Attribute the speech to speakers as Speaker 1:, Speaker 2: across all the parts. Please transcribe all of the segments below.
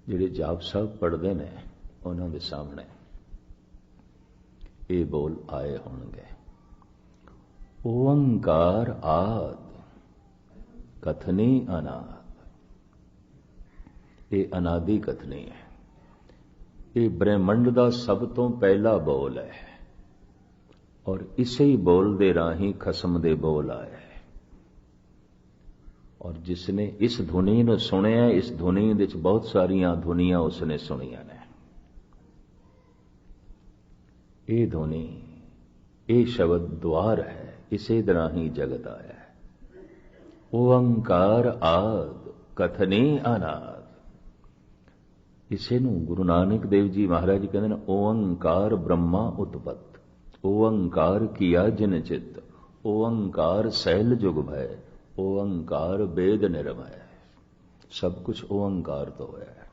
Speaker 1: ਜਿਹੜੇ ਜਾਪ ਸਾਹਿਬ ਪੜ੍ਹਦੇ ਨੇ ਉਹਨਾਂ ਦੇ ਸਾਹਮਣੇ ਇਹ ਬੋਲ ਆਏ ਹੋਣਗੇ। ਓੰਕਾਰ ਆਦਿ ਕਥਨੀ ਅਨਾਦਿ। ਇਹ ਅਨਾਦਿ ਕਥਨੀ ਹੈ। ਇਹ ਬ੍ਰਹਿਮੰਡ ਦਾ ਸਭ ਤੋਂ ਪਹਿਲਾ ਬੋਲ ਹੈ ਔਰ ਇਸੇ ਹੀ ਬੋਲ ਦੇ ਰਾਹੀਂ ਖਸਮ ਦੇ ਬੋਲ ਆਏ ਹੈ। ਔਰ ਜਿਸਨੇ ਇਸ ਧੁਨੀ ਨੂੰ ਸੁਣਿਆ, ਇਸ ਧੁਨੀ ਵਿੱਚ ਬਹੁਤ ਸਾਰੀਆਂ ਧੁਨੀਆਂ ਉਸਨੇ ਸੁਣੀਆਂ ਨੇ। ਇਹ ਧੁਨੀ, ਇਹ ਸ਼ਬਦ ਦੁਆਰ ਹੈ, ਇਸੇ ਤਰ੍ਹਾਂ ਹੀ ਜਗਤ ਆਇਆ ਹੈ। ਓੰਕਾਰ ਆਦਿ ਕਥਨੀ ਅਨਾਦਿ। ਇਸੇ ਨੂੰ ਗੁਰੂ ਨਾਨਕ ਦੇਵ ਜੀ ਮਹਾਰਾਜ ਜੀ ਕਹਿੰਦੇ ਨੇ ਓੰਕਾਰ ਬ੍ਰਹਮਾ ਉਤਪਤ, ਓੰਕਾਰ ਕੀਆ ਜਿਨ ਚਿਤ, ਓੰਕਾਰ ਸੈਲ ਜੁਗ ਭੈ, ਓੰਕਾਰ वेद निर्मय। सब कुछ ओंकार तो होया है,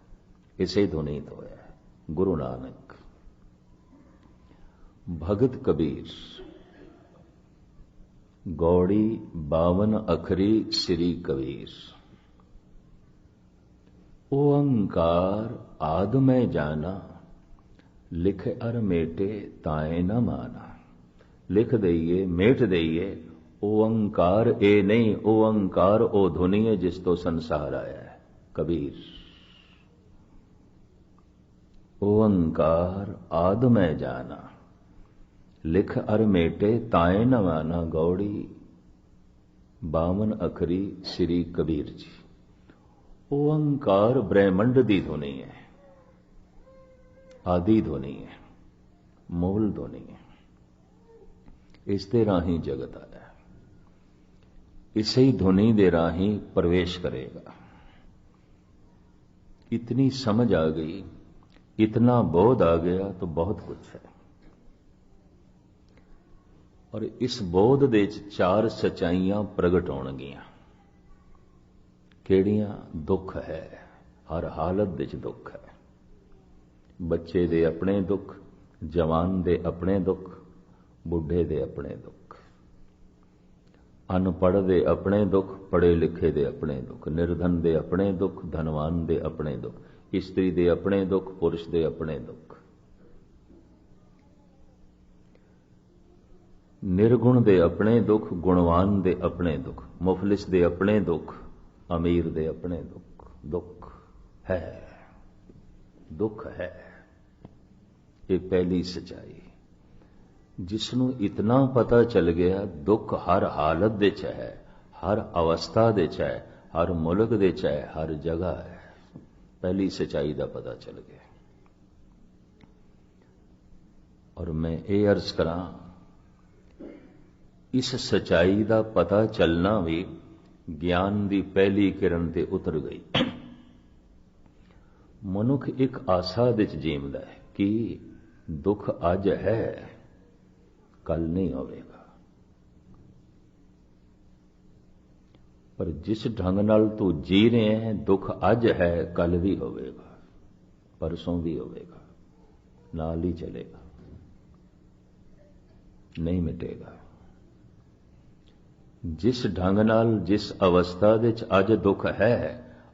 Speaker 1: इसे ध्वनि तो होया है। गुरु नानक, भगत कबीर, गौड़ी 52 अखरी श्री कबीर। ओंकार आद में जाना, लिख अर मेटे ताए न माना। लिख दईए मेट दईए, ओंकार ए नहीं, ओंकार ओ धुनी है जिस तो संसार आया है। कबीर ओंकार आद में जाना, लिख अर मेटे ताए न माना। गौड़ी 52 अखरी श्री कबीर जी। ओंकार ब्रह्मंड दी धुनी है, आदि धुनी है, मूल धुनी है। इस दे राही जगत आया, इसे ही धुनी दे राही प्रवेश करेगा। इतनी समझ आ गई, इतना बोध आ गया तो बहुत कुछ है। और इस बोध दे 4 सच्चाइयां प्रगट होणगियां। किहड़ियां? दुख है, हर हालत विच दुख है। बच्चे दे अपने दुख, जवान दे अपने दुख, बुढ़े दे अपने दुख, अनपढ़ दे अपने दुख, पढ़े लिखे दे अपने दुख, निर्धन दे अपने दुख, धनवान दे अपने दुख, स्त्री दे अपने दुख, पुरुष दे अपने दुख, निर्गुण दे अपने दुख, गुणवान दे अपने दुख, मुफलिस दे अपने दुख, अमीर दे अपने दुख। दुख है, दुख है। ये पहली सच्चाई। जिसनों इतना पता चल गया दुख हर हालत विच है, हर अवस्था विच है, हर मुल्क विच है, हर जगह है। पहली सच्चाई का पता चल गया। और मैं ये अर्ज करा, इस सच्चाई का पता चलना भी ज्ञान की पहली किरण ते उतर गई। मनुख एक आशा विच जीवदा है कि दुख अज है, कल नहीं होवेगा। पर जिस ढंग नाल तू जी रहे हैं, दुख अज है, कल भी होवेगा, परसों भी होवेगा, नाल ही चलेगा, नहीं मिटेगा। जिस ढंग नाल, जिस अवस्था विच अज दुख है,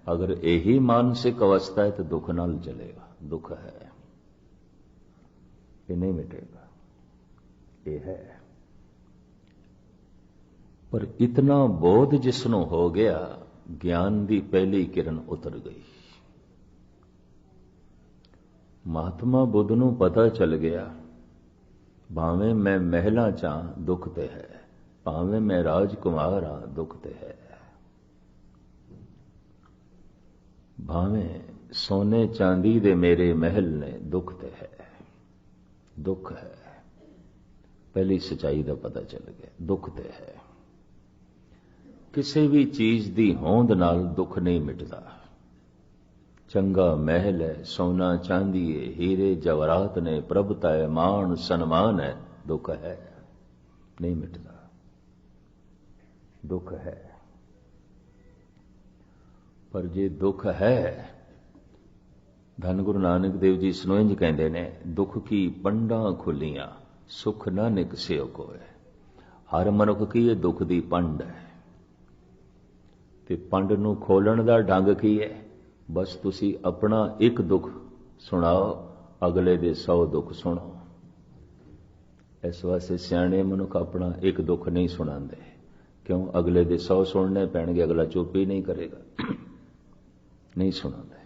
Speaker 1: अगर यही मानसिक अवस्था है तो दुख नाल चलेगा। दुख है, ये नहीं मिटेगा, ये है। पर इतना बोध जिसनों हो गया, ज्ञान की पहली किरण उतर गई। महात्मा बुद्ध नूं पता चल गया, भावें मैं महलां चा दुख ते है, भावें मैं राजकुमार हाँ दुख ते है, भावें सोने चांदी दे मेरे महल ने दुख ते है। दुख है, पहली सच्चाई का पता चल गया, दुख ते है। किसी भी चीज की होंद नाल दुख नहीं मिटता। चंगा महल है, सोना चांदी है, हीरे जवाहरात ने, प्रभुता है, मान सन्मान है, दुख है, नहीं मिटता, दुख है। पर जे दुख है, धन गुरु नानक देव जी इसनों इंज कहते ने, दुख की पंडा खुलियां सुख ना निकसियो कोय। हर मनुख की ये दुख दी पंड है, ते पंड नूं खोलण दा ढंग की है? बस तुसी अपना एक दुख सुनाओ, अगले दे 100 दुख सुनो। इस वास्ते सियाणे मनुख अपना एक दुख नहीं सुनाते। क्यों? अगले दे 100 सुनने पैणगे, अगला चुप ही नहीं करेगा। नहीं सुनाते।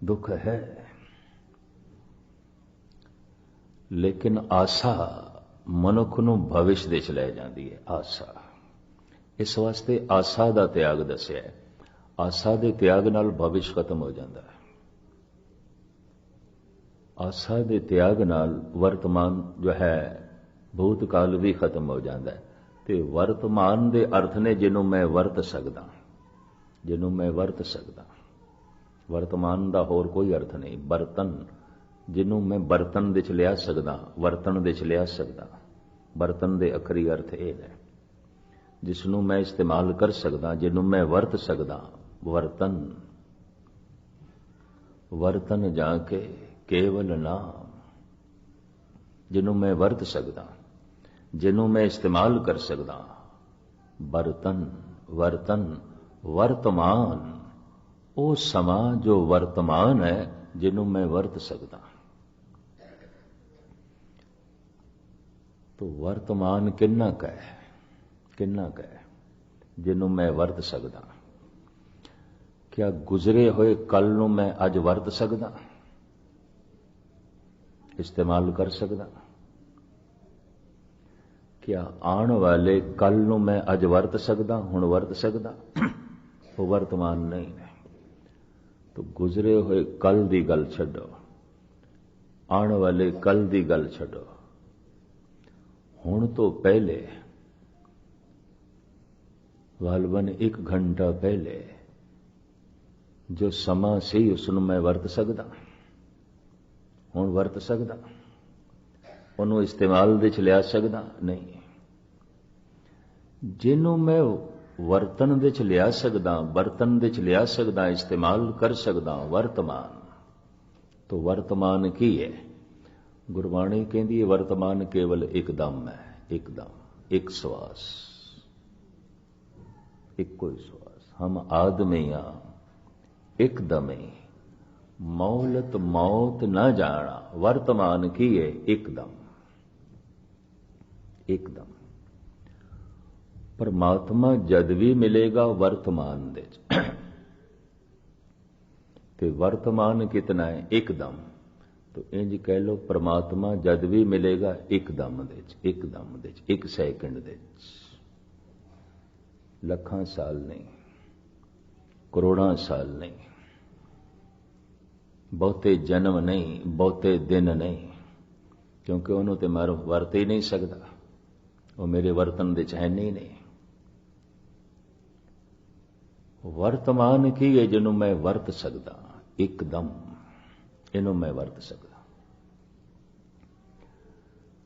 Speaker 1: दुख है, लेकिन आशा मनुख नूं भविष्य दे च लै जांदी है। आशा, इस वास्ते आशा दा त्याग दस्या है। आशा दे त्याग नाल भविष्य खत्म हो जाता है। आशा दे त्याग नाल वर्तमान जो है भूतकाल भी खत्म हो जाता है। ते वर्तमान दे अर्थ ने जिन्हों मैं वरत सकदा, जिन्हों मैं वरत सकदा। वर्तमान दा होर कोई अर्थ नहीं। बर्तन, जिन्हों मैं बर्तन दे च लिया सकदा, वर्तन दे च लिया सकदा। बर्तन दे अखरी अर्थ ये है जिसनों मैं इस्तेमाल कर सकदा, जिन्हों मैं वरत सकदा। वर्तन, वर्तन जाके केवल नाम, जिन्हों मैं वरत सकदा, जिन्हों मैं इस्तेमाल कर सकदा। बर्तन, वर्तन, वर्तमान, वो समा जो वर्तमान है, जिन्हों मैं वरत सकदा। तो वर्तमान किन्ना का है, किन्ना का है, जिन्हों मैं वरत सकदा। क्या गुजरे हुए कल नूं मैं अज वरत सकदा, इस्तेमाल कर सकदा? क्या आने वाले कल नूं मैं अज वरत सकदा, हुण वरत सकदा? वो वर्तमान नहीं है। तो गुजरे हुए कल दी गल छड्डो, आने वाले कल दी गल छड्डो। हुण तो पहले, गालबन 1 घंटा पहले जो समा सी उसनूं मैं वरत सकदा, हुण वरत सकदा? ਉਹਨੂੰ इस्तेमाल दे च लिया सकदा? नहीं। जिन्हों मैं वर्तन दे च लिया सकदा, बर्तन दे च लिया सकदा, इस्तेमाल कर सकदा, वर्तमान। तो वर्तमान की है? गुरबाणी कहती है वर्तमान केवल एकदम है। एकदम, एक श्वास, एक कोई श्वास। हम आदमी एकदम मौलत मौत न जाना। वर्तमान की है एकदम, एकदम। परमात्मा जद भी मिलेगा वर्तमान दे ते वर्तमान कितना है? एकदम। तो इंज कह लो परमात्मा जद भी मिलेगा एकदम दे, एकदम दे, 1 सेकंड दे। लखां साल नहीं, करोड़ां साल नहीं, बहुते जन्म नहीं, बहुते दिन नहीं, क्योंकि उन्होंने तो मैं वरत ही नहीं सकता। वो मेरे वर्तन दे है नहीं। वर्तमान की है जिन्हों मैं वरत सकदा, एकदम इन्हों मैं वरत सकदा।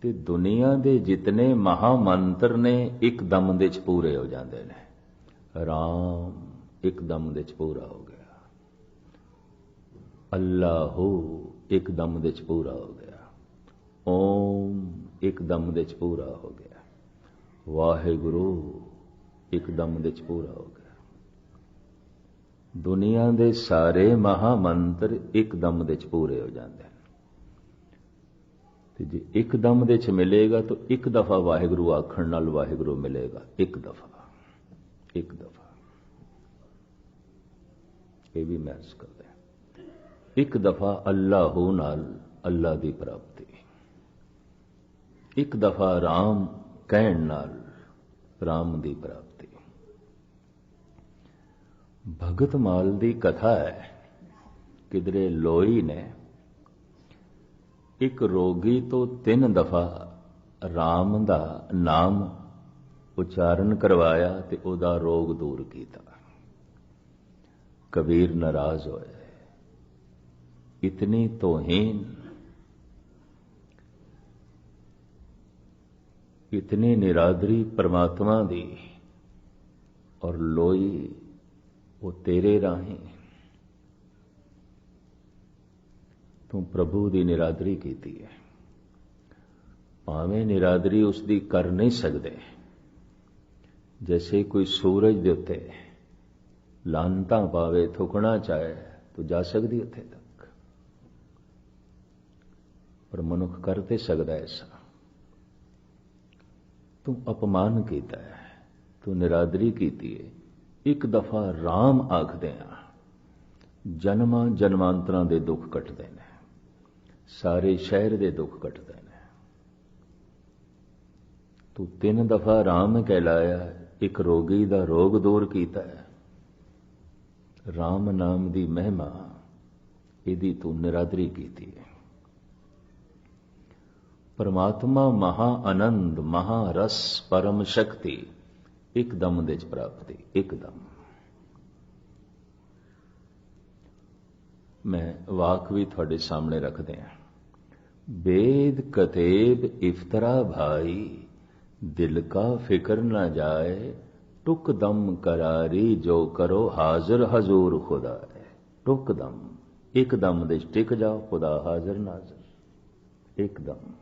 Speaker 1: ते दुनिया दे जितने महामंत्र ने एकदम दे च पूरे हो जाते हैं। राम एकदम दे च पूरा हो गया, अल्लाहू एकदम दे च पूरा हो गया, ओम एकदम दे च पूरा हो गया, वाहिगुरु एकदम दे च पूरा हो गया। दुनिया दे सारे महामंत्र एकदम दे च पूरे हो जाते हैं। ते जे एकदम दे च मिलेगा तो एक दफा वाहिगुरु आखण नाल वाहिगुरु मिलेगा। एक दफा, एक दफा। ये भी मैच कर दे। एक दफा अल्लाहू नाल अल्लाह दी प्राप्ति, एक दफा राम कहण नाल राम दी प्राप्ति। भगत माल दी कथा है, किधरे लोई ने एक रोगी तो 3 दफा राम दा नाम उच्चारण करवाया ते ओदा रोग दूर किया। कबीर नाराज होए, इतनी तौहीन, इतनी निरादरी परमात्मा दी, और लोई वो तेरे राही तू प्रभु दी निरादरी कीती है। भावें निरादरी उसकी कर नहीं सकते। जैसे कोई सूरज दे उत्ते ਲਾਨਤਾਂ ਪਾਵੇ, ਥੁਕਣਾ ਚਾਹੇ, ਤੂੰ ਜਾ ਸਕਦੀ ਉੱਥੇ ਤੱਕ। ਪਰ ਮਨੁੱਖ ਕਰ ਤੇ ਸਕਦਾ ਐਸਾ। ਤੂੰ ਅਪਮਾਨ ਕੀਤਾ ਹੈ, ਤੂੰ ਨਿਰਾਦਰੀ ਕੀਤੀ ਹੈ। ਇੱਕ ਦਫਾ ਰਾਮ ਆਖਦੇ ਆ, ਜਨਮਾਂ ਜਨਮਾਂਤਰਾਂ ਦੇ ਦੁੱਖ ਕੱਟਦੇ ਨੇ, ਸਾਰੇ ਸ਼ਹਿਰ ਦੇ ਦੁੱਖ ਕੱਟਦੇ ਨੇ। ਤੂੰ 3 ਦਫਾ ਰਾਮ ਕਹਿਲਾਇਆ, ਇੱਕ ਰੋਗੀ ਦਾ ਰੋਗ ਦੂਰ ਕੀਤਾ ਹੈ। ਰਾਮ ਨਾਮ ਦੀ ਮਹਿਮਾ, ਇਹਦੀ ਤੂੰ ਨਿਰਾਦਰੀ ਕੀਤੀ ਹੈ। ਪਰਮਾਤਮਾ ਮਹਾ ਆਨੰਦ, ਮਹਾ ਰਸ, ਪਰਮ ਸ਼ਕਤੀ, ਇੱਕਦਮ ਦੇ ਚ ਪ੍ਰਾਪਤੀ, ਇੱਕਦਮ। ਮੈਂ ਵਾਕ ਵੀ ਤੁਹਾਡੇ ਸਾਹਮਣੇ ਰੱਖਦੇ ਹਾਂ। वेद कतेब इफ्तरा भाई, दिल का फिक्र न जाए, टुक दम करारी जो करो हाजिर हजूर खुदा है। टुक दम, एकदम दे टिक जाओ, खुदा हाजिर नाजिर, एकदम।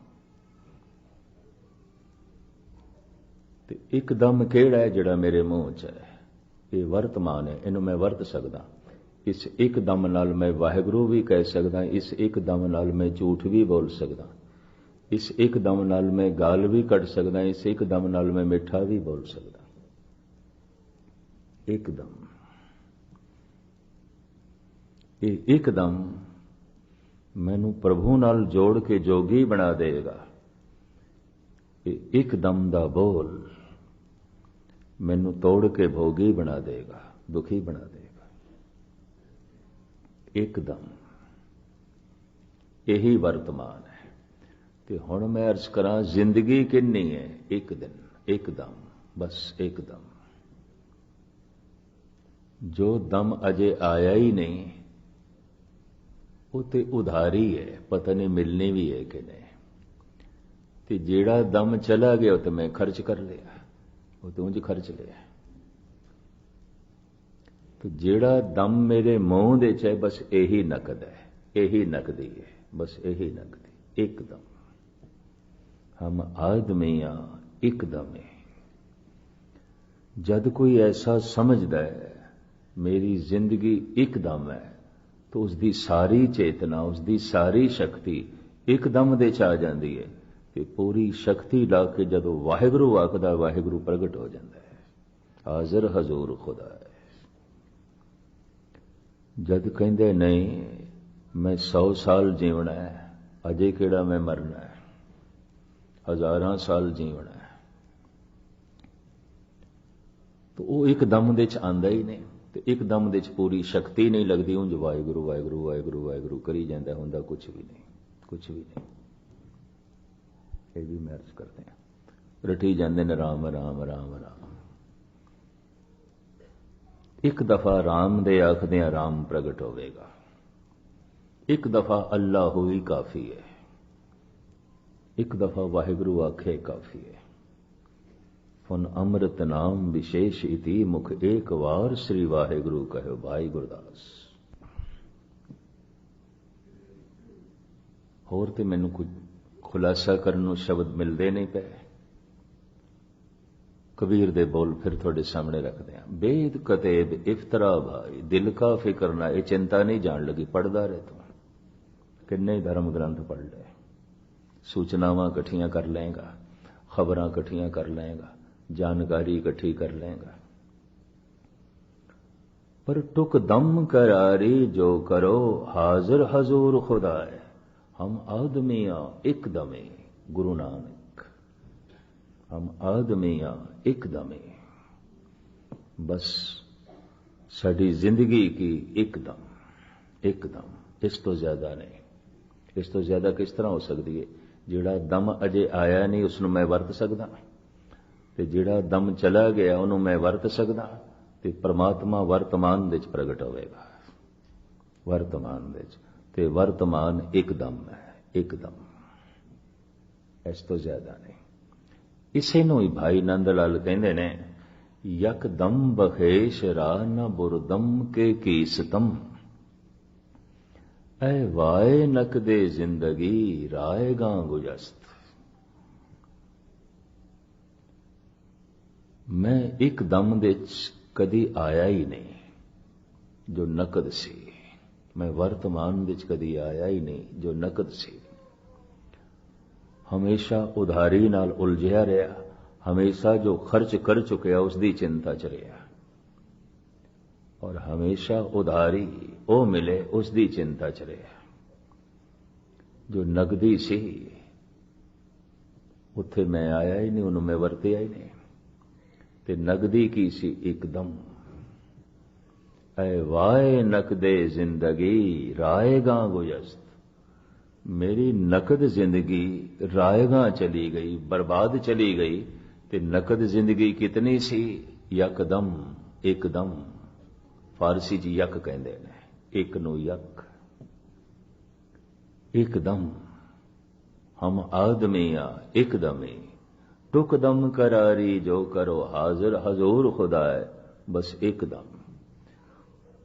Speaker 1: ते एकदम केड़ा है जिहड़ा मेरे मुंह च है, ये वर्तमान है, इनू मैं वरत सकदा। इस एक दम नाल मैं वाहिगुरू भी कह सकदा, इस एक दम नाल मैं झूठ भी बोल सकदा, इस एक दम नाल मैं गाल भी कढ़ सकदा, इस एक दम नाल मैं मिठा भी बोल सकदा। एकदम, ये एकदम मैनू प्रभु नाल जोड़ के जोगी बना देगा। ये एकदम दा बोल मैनू तोड़ के भोगी बना देगा, दुखी बना देगा। एकदम, यही वर्तमान है। ते हुण मैं अर्ज करा, जिंदगी किन्नी है? एक दिन, एकदम, बस एकदम। जो दम अजे आया ही नहीं, वो ते उधारी है, पता नहीं मिलनी भी है कि नहीं। ते जेड़ा दम चला गया वो तो मैं खर्च कर लिया, वो तो उंज खर्च लिया। तो जेड़ा दम मेरे मुंह दे च, बस यही नकद है, यही नकदी है, बस यही नकदी। एकदम हम आदमियां एकदम है। जद कोई ऐसा समझदा है मेरी जिंदगी एकदम है, तो उसकी सारी चेतना, उसकी सारी शक्ति एकदम दे च आ जाती है। ते पूरी शक्ति ला के जदों वाहिगुरू आखदा, वाहिगुरू प्रगट हो जाता है, हाजिर हजूर खुदा है। जद कहंदे नहीं मैं 100 साल जीवना है, अजे केड़ा मैं मरना है, 1000 साल जीवना है, तो वो एक दम दे च आंदा ही नहीं। तो एक दम दे च पूरी शक्ति नहीं लगती, उंज वाहिगुरू वाहिगुरू वाहिगुरू वाहिगुरू करी जांदा, हुंदा कुछ भी नहीं, कुछ भी नहीं। ये भी मैं अर्ज करते हैं, रटी जांदे ने राम राम राम राम। एक दफा राम दे आखदियां राम प्रगट होवेगा, एक दफा अल्लाह हुई काफी है, एक दफा वाहिगुरू आखे काफी है। फुन अमृत नाम विशेष इति, मुख एक वार श्री वाहिगुरू कहो भाई गुरदास। होर ते मैनू कुछ खुलासा करन नूं शब्द मिलते नहीं पे। कबीर दे बोल फिर थोड़े सामने रखते हैं। वेद कतेब इफ्तरा भाई, दिल का फिक्र ना, ये चिंता नहीं जान लगी, पढ़दा रहे तू, किन्ने धर्म ग्रंथ पढ़ ले, सूचनावां इकट्ठियां कर लेगा, खबरां इकट्ठियां कर लेगा, जानकारी इकट्ठी कर लेगा, पर टुक दम करारी जो करो हाजिर हजूर खुदा है। हम आदमियां एकदमे, गुरु नानक, हम आदमियां एकदमे, बस साडी जिंदगी की एकदम, एकदम, इस तो ज्यादा नहीं। इस तो ज्यादा किस तरह हो सकती है? जिहड़ा दम अजे आया नहीं उसनूं मैं वरत सकदा, ते जिहड़ा दम चला गया उन्होंने मैं वरत सकदा। ते परमात्मा वर्तमान दे च प्रगट होवेगा, वर्तमान दे च, ते वर्तमान एकदम है, एकदम, इस तो ज्यादा नहीं। इसे नूं ही भाई नंद लाल कहंदे ने, यकदम बखेश राह न बुरदम के कीसतम, ऐ वाए नकदे जिंदगी राएगा गुजस्त। मैं एक दम दे कदी आया ही नहीं, ਜੋ ਨਕਦ ਸੀ। ਮੈਂ ਵਰਤਮਾਨ ਵਿੱਚ ਕਦੀ ਆਇਆ ਹੀ ਨਹੀਂ ਜੋ ਨਕਦ ਸੀ। ਹਮੇਸ਼ਾ ਉਧਾਰੀ ਨਾਲ ਉਲਝਿਆ ਰਿਹਾ, ਹਮੇਸ਼ਾ ਜੋ ਖਰਚ ਕਰ ਚੁੱਕਿਆ ਉਸ ਦੀ ਚਿੰਤਾ ਚ ਰਿਹਾ, ਔਰ ਹਮੇਸ਼ਾ ਉਧਾਰੀ ਉਹ ਮਿਲੇ ਉਸ ਦੀ ਚਿੰਤਾ ਚ ਰਿਹਾ। ਜੋ ਨਗਦੀ ਸੀ ਉੱਥੇ ਮੈਂ ਆਇਆ ਹੀ ਨਹੀਂ, ਉਹਨੂੰ ਮੈਂ ਵਰਤਿਆ ਹੀ ਨਹੀਂ। ਤੇ ਨਗਦੀ ਕੀ ਸੀ? ਇੱਕਦਮ ਐ ਵਾਏ ਨਕਦੇ ਜ਼ਿੰਦਗੀ ਰਾਏਗਾ ਗੁਜ਼ਸ਼ਤ। ਮੇਰੀ ਨਕਦ ਜ਼ਿੰਦਗੀ ਰਾਏਗਾ ਚਲੀ ਗਈ, ਬਰਬਾਦ ਚਲੀ ਗਈ। ਤੇ ਨਕਦ ਜ਼ਿੰਦਗੀ ਕਿਤਨੀ ਸੀ? ਯਕਦਮ, ਇੱਕਦਮ। ਫਾਰਸੀ ਚ ਯਕ ਕਹਿੰਦੇ ਨੇ, ਇੱਕ ਨੂੰ ਯਕ, ਇੱਕਦਮ। ਹਮ ਆਦਮੀ ਆ ਇੱਕਦਮੀ, ਟੁਕਦਮ ਕਰਾਰੀ ਜੋ ਕਰੋ ਹਾਜ਼ਰ ਹਜ਼ੂਰ ਖੁਦਾਏ। ਬਸ ਇੱਕਦਮ,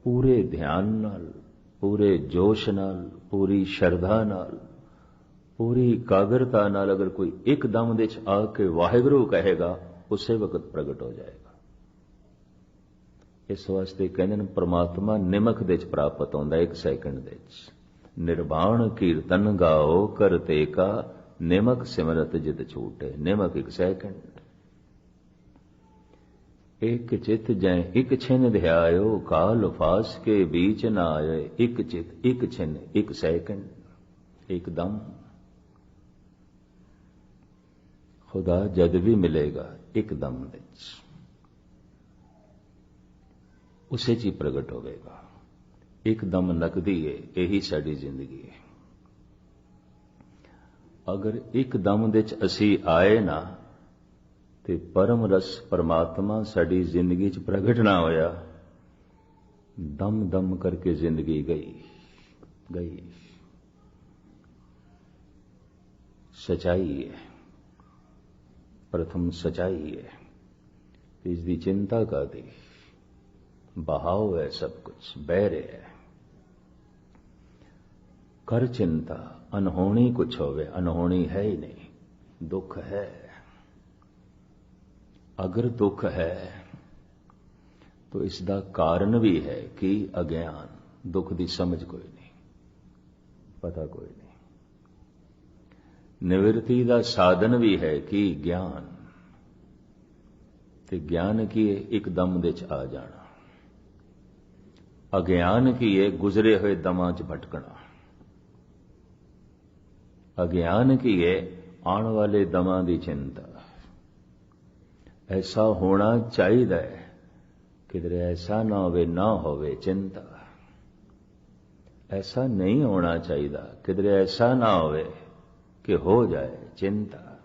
Speaker 1: ਪੂਰੇ ਧਿਆਨ ਨਾਲ, ਪੂਰੇ ਜੋਸ਼ ਨਾਲ, ਪੂਰੀ ਸ਼ਰਧਾ ਨਾਲ, ਪੂਰੀ ਇਕਾਗਰਤਾ ਨਾਲ ਅਗਰ ਕੋਈ ਇੱਕਦਮ ਦੇ ਚ ਆ ਕੇ ਵਾਹਿਗੁਰੂ ਕਹੇਗਾ, ਉਸੇ ਵਕਤ ਪ੍ਰਗਟ ਹੋ ਜਾਏਗਾ। ਇਸ ਵਾਸਤੇ ਕਹਿੰਦੇ ਨੇ ਪ੍ਰਮਾਤਮਾ ਨਿਮਕ ਦੇ ਚ ਪ੍ਰਾਪਤ ਹੁੰਦਾ, 1 ਸੈਕਿੰਡ ਦੇ ਚ। ਨਿਰਵਾਣ ਕੀਰਤਨ ਗਾਓ ਕਰਤੇ ਕਾ, ਨਿਮਕ ਸਿਮਰਤ ਜਿਤ ਛੂਟੇ। ਨਿਮਕ 1 ਸੈਕਿੰਡ। ਇੱਕ ਚਿਤ ਜੈ ਇੱਕ ਛਿਨ ਧਿਆਇਓ, ਕਾਲ ਫਾਸ ਕੇ बीच न आए। ਇੱਕ ਚਿਤ, ਇੱਕ ਛਿਨ, 1 ਸੈਕਿੰਡ, ਇੱਕਦਮ। ਖੁਦਾ ਜਦ ਵੀ ਮਿਲੇਗਾ ਇੱਕਦਮ ਵਿੱਚ, ਉਸੇ ਚ ਹੀ ਪ੍ਰਗਟ ਹੋਵੇਗਾ। ਇੱਕਦਮ ਨਕਦੀ ਹੈ, ਇਹੀ ਸਾਡੀ ਜ਼ਿੰਦਗੀ ਹੈ। ਅਗਰ ਇੱਕਦਮ ਦੇ ਚ ਅਸੀਂ ਆਏ ਨਾ ਤੇ ਪਰਮ ਰਸ ਪਰਮਾਤਮਾ ਸਾਡੀ ਜ਼ਿੰਦਗੀ ਚ ਪ੍ਰਗਟ ਨਾ ਹੋਇਆ, ਦਮ ਦਮ ਕਰਕੇ ਜ਼ਿੰਦਗੀ ਗਈ ਗਈ। ਸਚਾਈ ਹੈ, ਪ੍ਰਥਮ ਸਚਾਈ ਹੈ। ਇਸ ਦੀ ਚਿੰਤਾ ਕਾਦੀ? ਬਹਾਓ ਹੈ ਸਭ ਕੁਛ, ਬਹਿ ਰਿਹਾ ਹੈ। ਕਰ ਚਿੰਤਾ, ਅਨਹੋਣੀ ਕੁਛ ਹੋਵੇ, ਅਨਹੋਣੀ ਹੈ ਹੀ ਨਹੀਂ। ਦੁੱਖ ਹੈ, ਅਗਰ ਦੁੱਖ ਹੈ ਤਾਂ ਇਸ ਦਾ ਕਾਰਨ ਵੀ ਹੈ ਕਿ ਅਗਿਆਨ। ਦੁੱਖ ਦੀ ਸਮਝ ਕੋਈ ਨਹੀਂ, ਪਤਾ ਕੋਈ ਨਹੀਂ। ਨਿਵਰਤੀ ਦਾ ਸਾਧਨ ਵੀ ਹੈ ਕਿ ਗਿਆਨ। ਤੇ ਗਿਆਨ ਕੀ ਹੈ? ਇੱਕਦਮ ਦੇ ਚ ਆ ਜਾਣਾ। ਅਗਿਆਨ ਕੀ ਹੈ? ਗੁਜ਼ਰੇ ਹੋਏ ਦਮਾਂ ਚ ਭਟਕਣਾ। ਅਗਿਆਨ ਕੀ ਹੈ? ਆਉਣ ਵਾਲੇ ਦਮਾਂ ਦੀ ਚਿੰਤਾ। ਐਸਾ ਹੋਣਾ ਚਾਹੀਦਾ ਹੈ, ਕਿਧਰੇ ਐਸਾ ਨਾ ਹੋਵੇ ਚਿੰਤਾ। ਐਸਾ ਨਹੀਂ ਹੋਣਾ ਚਾਹੀਦਾ, ਕਿਧਰੇ ਐਸਾ ਨਾ ਹੋਵੇ ਕਿ ਹੋ ਜਾਏ ਚਿੰਤਾ।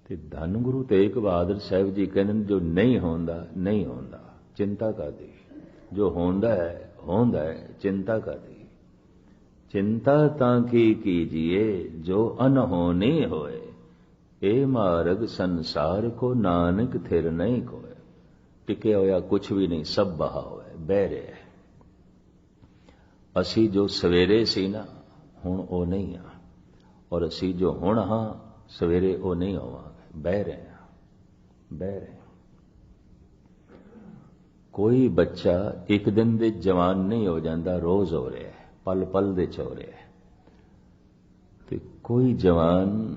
Speaker 1: ਤੇ ਧੰਨ ਗੁਰੂ ਤੇਗ ਬਹਾਦਰ ਸਾਹਿਬ ਜੀ ਕਹਿੰਦੇ ਨੇ, ਜੋ ਨਹੀਂ ਹੁੰਦਾ ਨਹੀਂ ਹੁੰਦਾ, ਚਿੰਤਾ ਕਾਦੀ? ਜੋ ਹੁੰਦਾ ਹੈ, ਚਿੰਤਾ ਕਾਦੀ? ਚਿੰਤਾ ਤਾਂ ਕੀ ਕੀਜੀਏ ਜੋ ਅਨਹੋਣੀ ਹੋਏ, ਇਹ ਮਾਰਗ ਸੰਸਾਰ ਕੋ ਨਾਨਕ ਥਿਰ ਨਹੀਂ ਕੋਏ। ਟਿਕਿਆ ਹੋਇਆ ਕੁਛ ਵੀ ਨਹੀਂ, ਸਭ ਬਹਾ ਹੋਇਆ, ਬਹਿ ਰਿਹਾ। ਅਸੀਂ ਜੋ ਸਵੇਰੇ ਸੀ ਨਾ, ਹੁਣ ਉਹ ਨਹੀਂ ਆ, ਔਰ ਅਸੀਂ ਜੋ ਹੁਣ ਹਾਂ ਸਵੇਰੇ ਉਹ ਨਹੀਂ ਹੋਵਾਂਗੇ। ਬਹਿ ਰਹੇ ਹਾਂ, ਬਹਿ ਰਹੇ। ਕੋਈ ਬੱਚਾ ਇੱਕ ਦਿਨ ਦੇ ਜਵਾਨ ਨਹੀਂ ਹੋ ਜਾਂਦਾ, ਰੋਜ਼ ਹੋ ਰਿਹਾ, ਪਲ ਪਲ ਦੇ ਚ ਹੋ ਰਿਹਾ। ਤੇ ਕੋਈ ਜਵਾਨ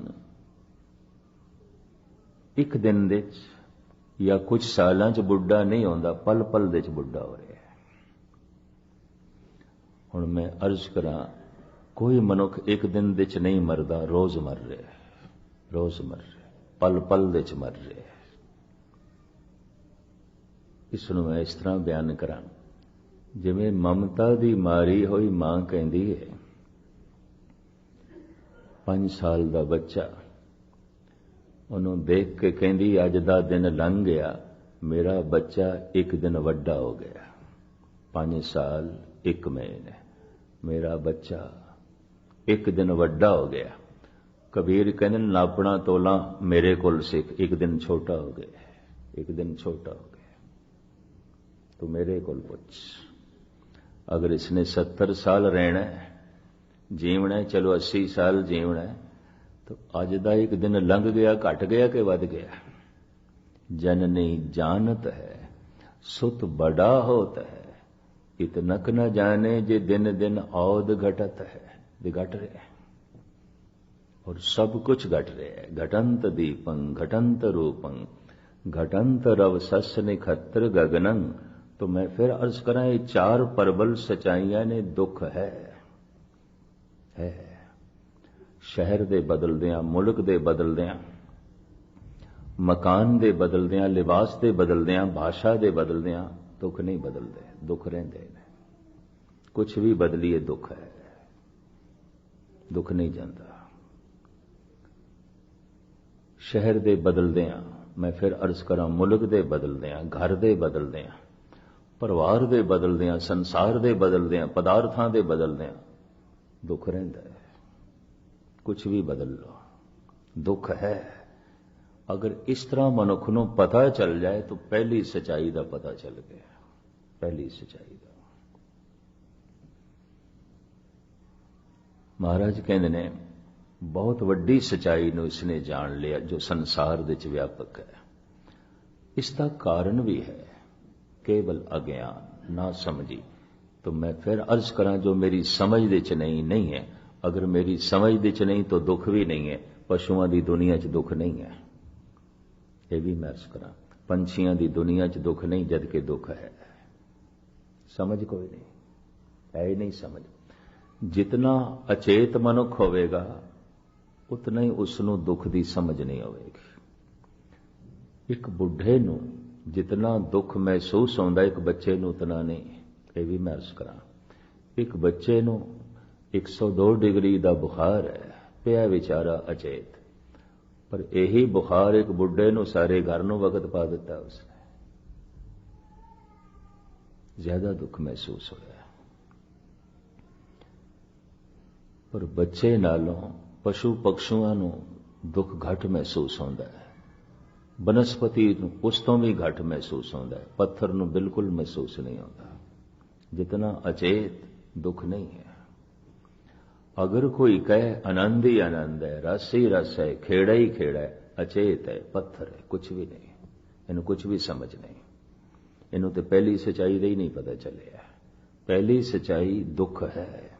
Speaker 1: ਇੱਕ ਦਿਨ ਦੇ ਚ ਜਾਂ ਕੁਝ ਸਾਲਾਂ ਚ ਬੁੱਢਾ ਨਹੀਂ ਹੁੰਦਾ, ਪਲ ਪਲ ਦੇ ਚ ਬੁੱਢਾ ਹੋ ਰਿਹਾ। ਹੁਣ ਮੈਂ ਅਰਜ਼ ਕਰਾਂ, ਕੋਈ ਮਨੁੱਖ ਇੱਕ ਦਿਨ ਦੇ ਚ ਨਹੀਂ ਮਰਦਾ, ਰੋਜ਼ ਮਰ ਰਿਹਾ, ਰੋਜ਼ ਮਰ ਰਿਹਾ, ਪਲ ਪਲ ਦੇ ਚ ਮਰ ਰਿਹਾ। ਇਸ ਨੂੰ ਮੈਂ ਇਸ ਤਰ੍ਹਾਂ ਬਿਆਨ ਕਰਾਂ, ਜਿਵੇਂ ਮਮਤਾ ਦੀ ਮਾਰੀ ਹੋਈ ਮਾਂ ਕਹਿੰਦੀ ਹੈ, 5 ਸਾਲ ਦਾ ਬੱਚਾ ਉਹਨੂੰ ਦੇਖ ਕੇ ਕਹਿੰਦੀ, ਅੱਜ ਦਾ ਦਿਨ ਲੰਘ ਗਿਆ, ਮੇਰਾ ਬੱਚਾ ਇੱਕ ਦਿਨ ਵੱਡਾ ਹੋ ਗਿਆ। 5 ਸਾਲ 1 ਮਹੀਨੇ, ਮੇਰਾ ਬੱਚਾ ਇੱਕ ਦਿਨ ਵੱਡਾ ਹੋ ਗਿਆ। ਕਬੀਰ ਕਹਿੰਦੇ, ਨਾਪਣਾ ਤੋਲਾ ਮੇਰੇ ਕੋਲ ਸਿੱਖ, ਇੱਕ ਦਿਨ ਛੋਟਾ ਹੋ ਗਿਆ, ਇੱਕ ਦਿਨ ਛੋਟਾ ਹੋ ਗਿਆ। ਤੂੰ ਮੇਰੇ ਕੋਲ ਪੁੱਛ, ਅਗਰ ਇਸਨੇ 70 ਸਾਲ ਰਹਿਣਾ ਜੀਵਣਾ, ਚਲੋ 80 ਸਾਲ ਜੀਵਣਾ, तो आज दा एक दिन लंघ गया, घट गया कि वध गया। जननी जानत है सुत बड़ा होता है, इतनक न जाने जे दिन दिन औद घटत है, ये घट रहे है और सब कुछ घट रहे है। घटंत दीपं घटंत रूपं घटंत रव सस निखत्र गगनं। तो मैं फिर अर्ज करा, ये चार परबल सचाइयां ने दुख है। शहर दे बदलदियां, मुल्क दे बदलदियां, मकान दे बदलदियां, लिबास दे बदलदियां, भाषा दे बदलदियां दुख नहीं बदलते, दुख रहिंदे ने। कुछ भी बदलीए दुख है, दुख नहीं जाता। शहर दे बदलदियां, मैं फिर अर्ज करा, मुल्क दे बदलदियां, घर दे बदलदियां, परिवार दे बदलदियां, संसार दे बदलदियां, पदार्थां दे बदलदियां दुख रहिंदा है। कुछ भी बदल लो दुख है। अगर इस तरह मनुख नूं पता चल जाए तो पहली सच्चाई का पता चल गया, पहली सच्चाई का। महाराज कहते ने बहुत वड्डी सच्चाई नूं इसने जान लिया जो संसार दे च व्यापक है। इसका कारण भी है केवल अज्ञान, ना समझी। तो मैं फिर अर्ज करा, जो मेरी समझ दे च नहीं है। अगर मेरी समझ दे च नहीं तो दुख भी नहीं है। पशुओं की दुनिया च दुख नहीं है, यह भी मैं अर्ज करा। पंछियों की दुनिया च दुख नहीं, जबकि दुख है। समझ कोई नहीं है, ही नहीं समझ। जितना अचेत मनुख होवेगा उतना ही उसनों दुख की समझ नहीं होवेगी। एक बुढ़े नूं जितना दुख महसूस होंदा, एक बच्चे नूं उतना नहीं। यह भी मैं अर्ज करा। एक बच्चे नूं 102 डिग्री का बुखार है, पिया बेचारा अचेत, पर यही बुखार एक बुढ़े नूं सारे घर नूं वक्त पा दिता उसने। ज्यादा दुख महसूस होया। पर बच्चे नालों पशु पक्षुओं नूं दुख घट महसूस होंदा है। बनस्पति नूं उस तो भी घट महसूस होंदा है। पत्थर नूं बिल्कुल महसूस नहीं होता। जितना अचेत दुख नहीं है। अगर कोई कहे आनंद ही आनंद है, रस ही रस है, खेड़ा ही खेड़ा है, अचेत है, पत्थर है, कुछ भी नहीं, इन्हें कुछ भी समझ नहीं। इन्हों तो पहली सच्चाई ही नहीं पता चले। पहली सच्चाई दुख है।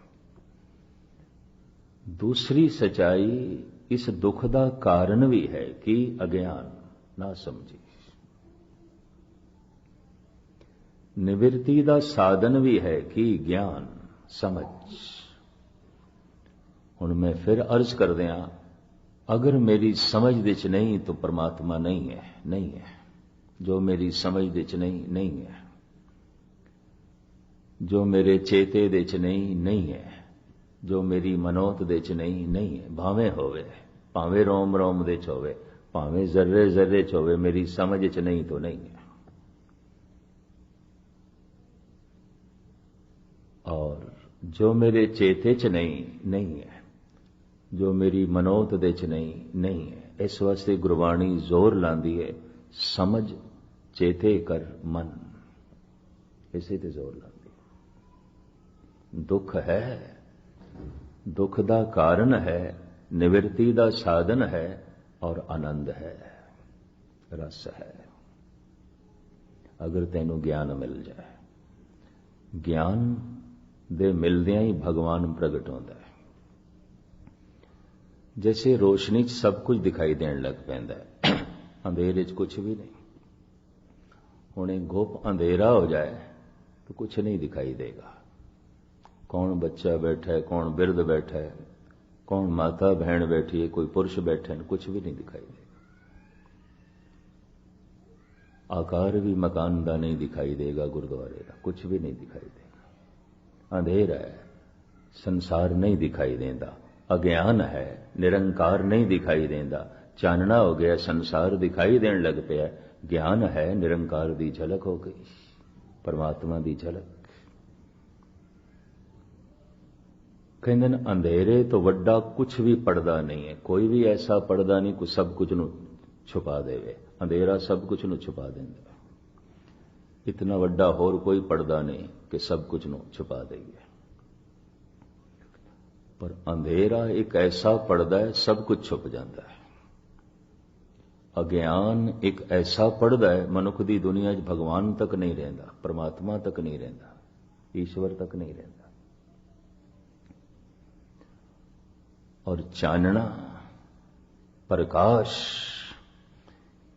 Speaker 1: दूसरी सच्चाई इस दुख का कारण भी है कि अज्ञान, ना समझी। निवृत्ति का साधन भी है कि ज्ञान, समझ। हुण मैं फिर अर्ज कर दिया, अगर मेरी समझ दे च नहीं तो परमात्मा नहीं है, नहीं है। जो मेरी समझ दे च नहीं है। जो मेरे चेते दे च नहीं है। जो मेरी मनोत दे च नहीं है। भावें होवे, भावें रोम रोम दे च होवे, भावें जर्रे जर्रे च होवे, मेरी समझ च नहीं तो नहीं है। और जो मेरे चेते च नहीं है, जो मेरी मनोत दे च नहीं है। इस वास्ते गुरबाणी जोर लांदी है, समझ चेते कर मन, इसे ते जोर लांदी। दुख है, दुख का कारण है, निवृत्ति का साधन है और आनंद है, रस है। अगर तेनों ज्ञान मिल जाए, ज्ञान दे मिलदियां ही भगवान प्रगट होता है। जैसे रोशनी च सब कुछ दिखाई देने लग पैंदा है, अंधेरे च कुछ भी नहीं। हुणे गुप अंधेरा हो जाए तो कुछ नहीं दिखाई देगा। कौन बच्चा बैठा है, कौन बिरध बैठा है, कौन माता बहन बैठी है, कोई पुरुष बैठे हैं, कुछ भी नहीं दिखाई देगा। आकार भी मकान का नहीं दिखाई देगा, गुरुद्वारे का कुछ भी नहीं दिखाई देगा। अंधेरा है, संसार नहीं दिखाई देता। अज्ञान है, निरंकार नहीं दिखाई देता। चानना हो गया, संसार दिखाई देने लग पिया। ज्ञान है, निरंकार की झलक हो गई, परमात्मा की झलक। कहते हैं अंधेरे तो वड्डा कुछ भी पड़दा नहीं है। कोई भी ऐसा पड़दा नहीं कोई सब कुछ नू छुपा देवे। अंधेरा सब कुछ नू छुपा देंदा। इतना वड्डा होर कोई पड़दा नहीं कि सब कुछ नू छुपा देंगे। पर अंधेरा एक ऐसा पड़दा है, सब कुछ छुप जाता है। अज्ञान एक ऐसा पड़दा है, मनुख की दुनिया च भगवान तक नहीं रहिंदा, परमात्मा तक नहीं रहिंदा। ईश्वर तक नहीं रहता। और चानना, प्रकाश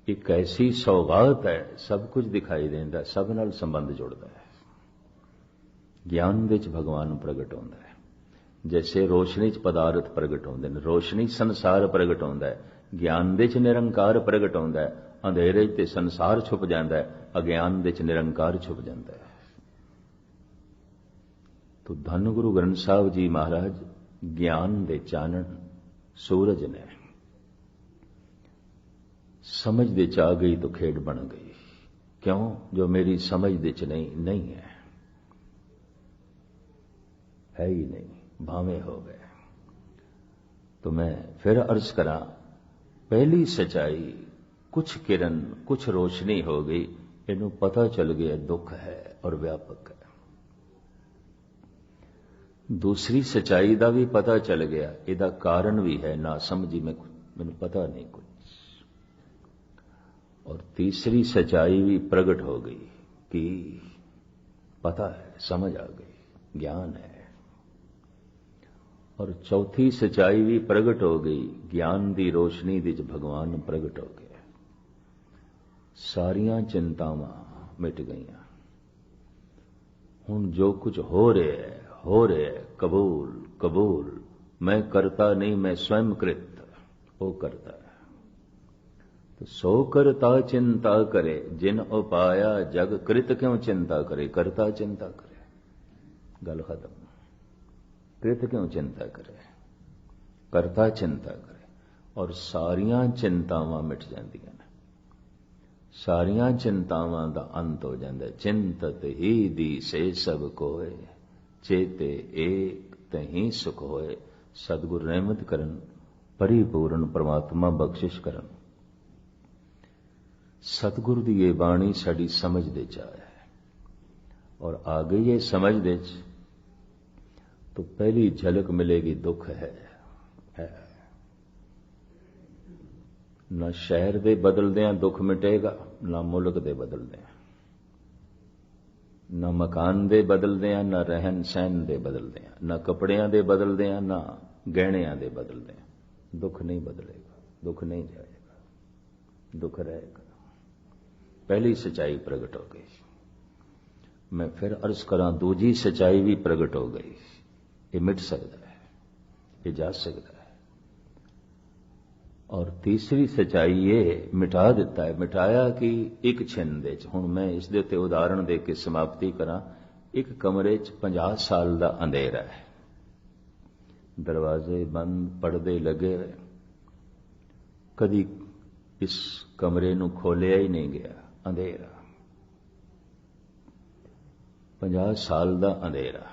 Speaker 1: एक ऐसी सौगात है, सब कुछ दिखाई देता, सब नाल संबंध जुड़ता है। ज्ञान विच भगवान प्रगट होता है। जैसे रोशनी च पदार्थ प्रगट होंदे ने, रोशनी संसार प्रगट होता है, ज्ञान विच निरंकार प्रगट होता है, अंधेरे ते संसार छुप जाता है, अज्ञान विच निरंकार छुप जाता है। तो धन गुरु ग्रंथ साहब जी महाराज ज्ञान दे चानन सूरज ने, समझ दे च आ गई तो खेड बन गई। क्यों? जो मेरी समझ दे च नहीं है ही नहीं, भावे हो गए। तो मैं फिर अर्ज करा, पहली सच्चाई कुछ किरण कुछ रोशनी हो गई, इनू पता चल गया दुख है और व्यापक है। दूसरी सच्चाई का भी पता चल गया, इहदा कारण भी है, ना समझी मैनू पता नहीं कुछ। और तीसरी सच्चाई भी प्रगट हो गई कि पता है, समझ आ गई, ज्ञान है। और चौथी सच्चाई भी प्रगट हो गई, ज्ञान दी रोशनी विच भगवान प्रगट हो गया। सारियां चिंतावां मिट गईयां। हुण जो कुछ हो रहा है, कबूल कबूल, मैं करता नहीं, मैं स्वयं कृत, वो करता है। तो सो करता चिंता करे, जिन उपाया जग कृत क्यों चिंता करे, करता चिंता करे, गल खत्म। कृत क्यों चिंता करे, करता चिंता करे। और सारियां चिंतावां मिट जांदियां ने, सारियां चिंतावां दा अंत हो जांदा है। चिंतत ही दिसे सब कोय, चेते एक तहीं सुख होए। सतगुरु रहमत करन, परिपूर्ण परमात्मा बख्शिश करन। सतगुरु दी ये बाणी साडी समझ दे च आए और आ गई है समझ दे च, तो पहली झलक मिलेगी दुख है। न शहर दे बदलदियां दुख मिटेगा, न मुल्क दे बदलदियां, न मकान दे बदलदियां, न रहन सहन दे बदलदियां, न कपड़ियां दे बदलदियां, न गहणियां दे बदलदियां। दुख नहीं बदलेगा, दुख नहीं जाएगा, दुख रहेगा। पहली सच्चाई प्रगट हो गई। मैं फिर अर्ज करा, दूजी सच्चाई भी प्रगट हो गई। ये मिट सकता है, ये जा सकता है। और तीसरी सच्चाई ये मिटा दिता है। मिटाया कि एक छिन दे च, हुण मैं इस दे उत्ते उदाहरण दे के समाप्ति करा। एक कमरे च 50 साल का अंधेरा है, दरवाजे बंद, पर्दे लगे हुए, कदी इस कमरे नूं खोलिया ही नहीं गया, अंधेरा, 50 साल का अंधेरा।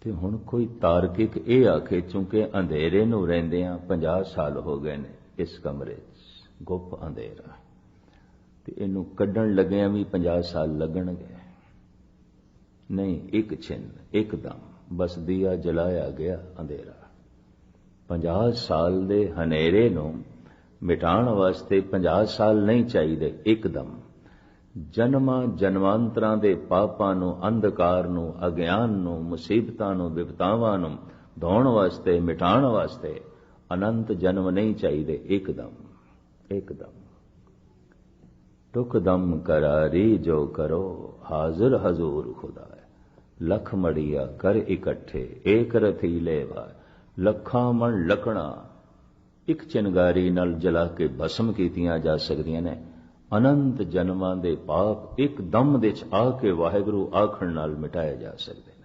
Speaker 1: ते हुण कोई तार्किक ये आखे, चूंकि अंधेरे नूं रहिंदियां 50 साल हो गए ने इस कमरे च, गुप अंधेरा, ते इनू कड्ढण लग्गियां भी 50 साल लगणगे। नहीं, एक छिन, एकदम बस दिया जलाया गया अंधेरा। 50 साल दे हनेरे नूं मिटाण वास्ते 50 साल नहीं चाहिए, एकदम जन्मां जन्मांतरां दे पापां नूं, अंधकार नूं, अज्ञान नूं, मुसीबतां नूं, विपतावां नूं धोण वास्ते, मिटाण वास्ते अनंत जन्म नहीं चाहिए, एकदम एकदम। टुक दम करारी जो करो, हाजिर हजूर खुदा है। लख मड़िया कर इकट्ठे, एक रथी लेवा, लखां मण लकड़ा एक चिनगारी नाल जला के भस्म कीतियां जा सकदियां ने। अनंत जन्मां दे पाप एक दम दे च आ के वाहिगुरू आखण नाल मिटाए जा सकदे।